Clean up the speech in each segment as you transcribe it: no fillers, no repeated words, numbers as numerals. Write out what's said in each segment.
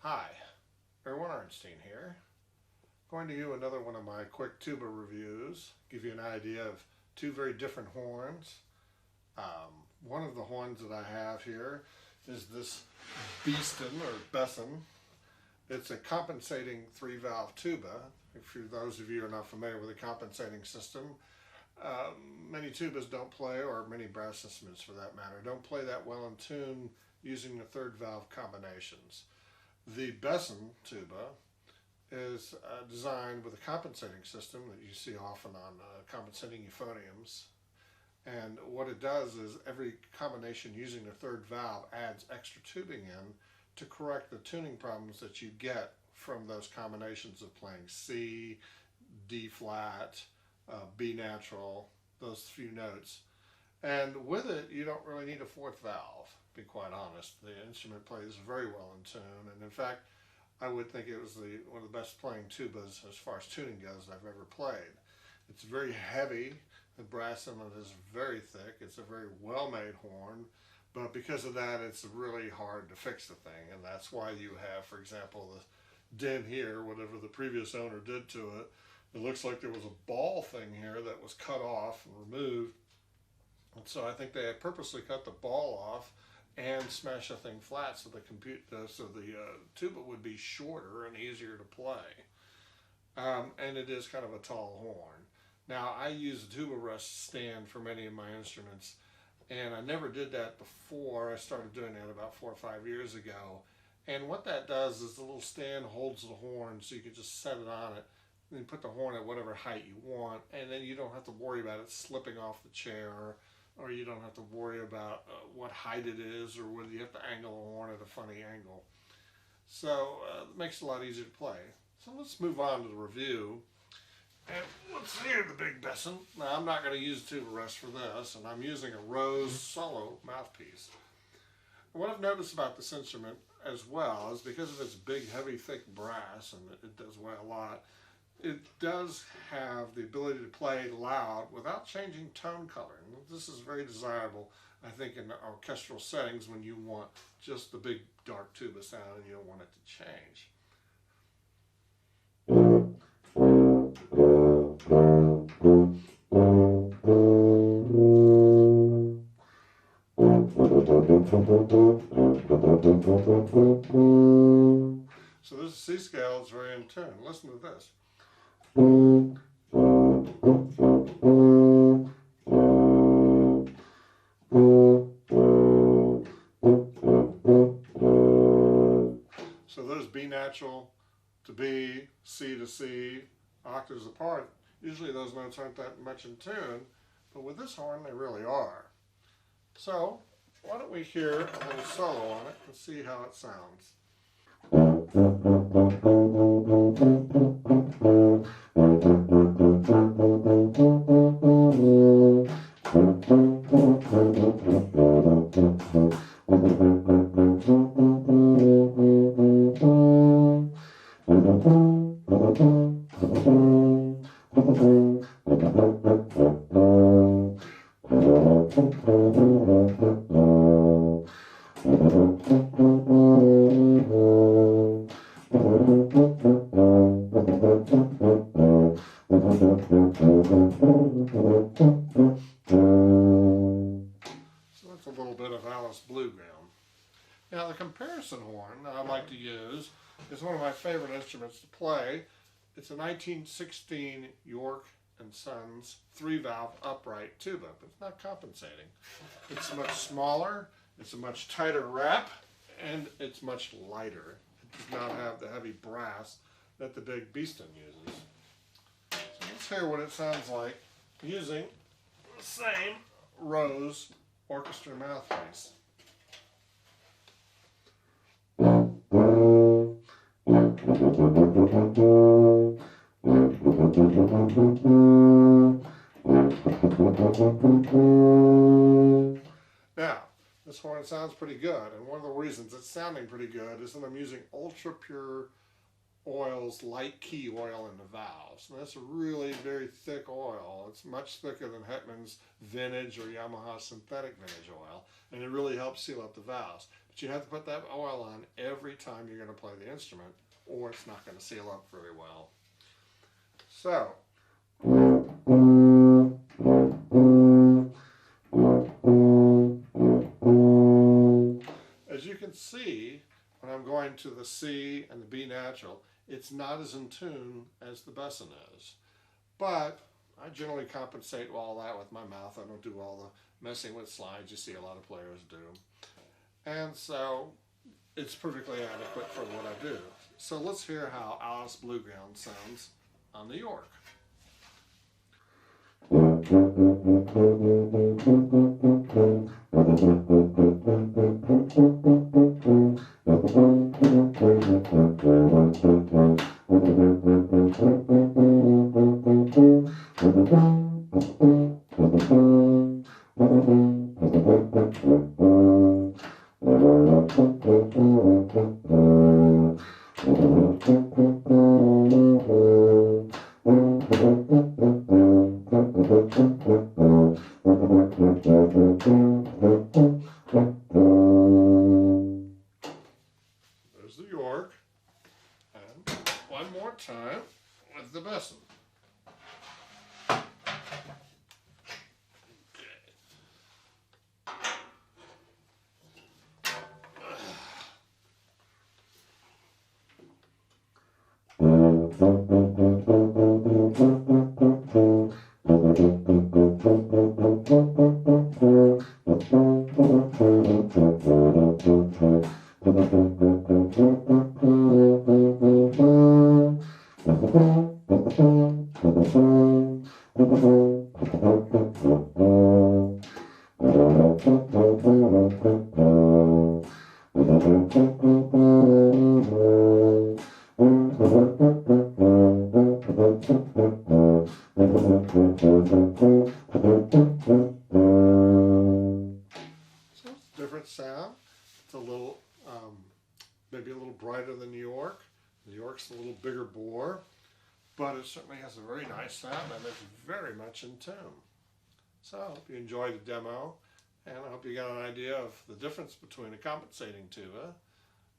Hi, Erwin Arnstein here. Going to do another one of my quick tuba reviews, give you an idea of two very different horns. One of the horns that I have here is this Besson or Besson. It's a compensating three-valve tuba. For those of you who are not familiar with a compensating system, many tubas don't play, or many brass instruments for that matter, don't play that well in tune using the third valve combinations. The Besson tuba is designed with a compensating system that you see often on compensating euphoniums. And what it does is every combination using the third valve adds extra tubing in to correct the tuning problems that you get from those combinations of playing C, D flat, B natural, those few notes. And with it, you don't really need a fourth valve, to be quite honest. The instrument plays very well in tune, and in fact, I would think it was one of the best playing tubas as far as tuning goes that I've ever played. It's very heavy. The brass in it is very thick. It's a very well-made horn, but because of that, it's really hard to fix the thing, and that's why you have, for example, the din here, whatever the previous owner did to it. It looks like there was a ball thing here that was cut off and removed, and so I think they had purposely cut the ball off and smash the thing flat so the tuba would be shorter and easier to play. And it is kind of a tall horn. Now, I use a tuba rest stand for many of my instruments, and I never did that before. I started doing that about 4 or 5 years ago. And what that does is the little stand holds the horn, so you can just set it on it and then put the horn at whatever height you want, and then you don't have to worry about it slipping off the chair, or you don't have to worry about what height it is, or whether you have to angle the horn at a funny angle. So it makes it a lot easier to play. So let's move on to the review. And let's hear the big Besson. Now, I'm not going to use tuba rest for this, and I'm using a Rose solo mouthpiece. And what I've noticed about this instrument as well is because of its big, heavy, thick brass, and it does weigh a lot, it does have the ability to play loud without changing tone color. And this is very desirable, I think, in orchestral settings when you want just the big, dark tuba sound and you don't want it to change. So this C scale is very in tune. Listen to this. So those B natural to B, C to C, octaves apart. Usually those notes aren't that much in tune, but with this horn they really are. So why don't we hear a little solo on it and see how it sounds. So that's a little bit of Alice Blueground. Now the comparison horn that I like to use is one of my favorite instruments to play. It's a 1916 York & Sons 3-valve upright tuba, but it's not compensating. It's much smaller, it's a much tighter wrap, and it's much lighter. It does not have the heavy brass that the big Besson uses. So let's hear what it sounds like using the same Rose orchestra mouthpiece. Now, this horn sounds pretty good, and one of the reasons it's sounding pretty good is that I'm using ultra pure oils, light key oil in the valves. And that's a really very thick oil. It's much thicker than Hetman's vintage or Yamaha synthetic vintage oil, and it really helps seal up the valves. But you have to put that oil on every time you're going to play the instrument, or it's not going to seal up very well. So, as you can see, when I'm going to the C and the B natural, it's not as in tune as the Besson is. But I generally compensate all that with my mouth. I don't do all the messing with slides you see a lot of players do. And so it's perfectly adequate for what I do. So let's hear how Alice Blueground sounds on the York. There's the York, and one more time with the Besson. So it's a different sound. It's a little, maybe a little brighter than New York. New York's a little bigger bore, but it certainly has a very nice sound and it's very much in tune. So I hope you enjoyed the demo, and I hope you got an idea of the difference between a compensating tuba.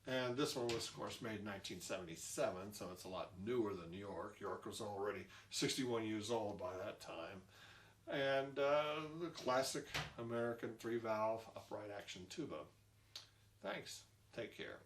And this one was, of course, made in 1977, so it's a lot newer than New York. York was already 61 years old by that time. And the classic American 3-valve upright action tuba. Thanks. Take care.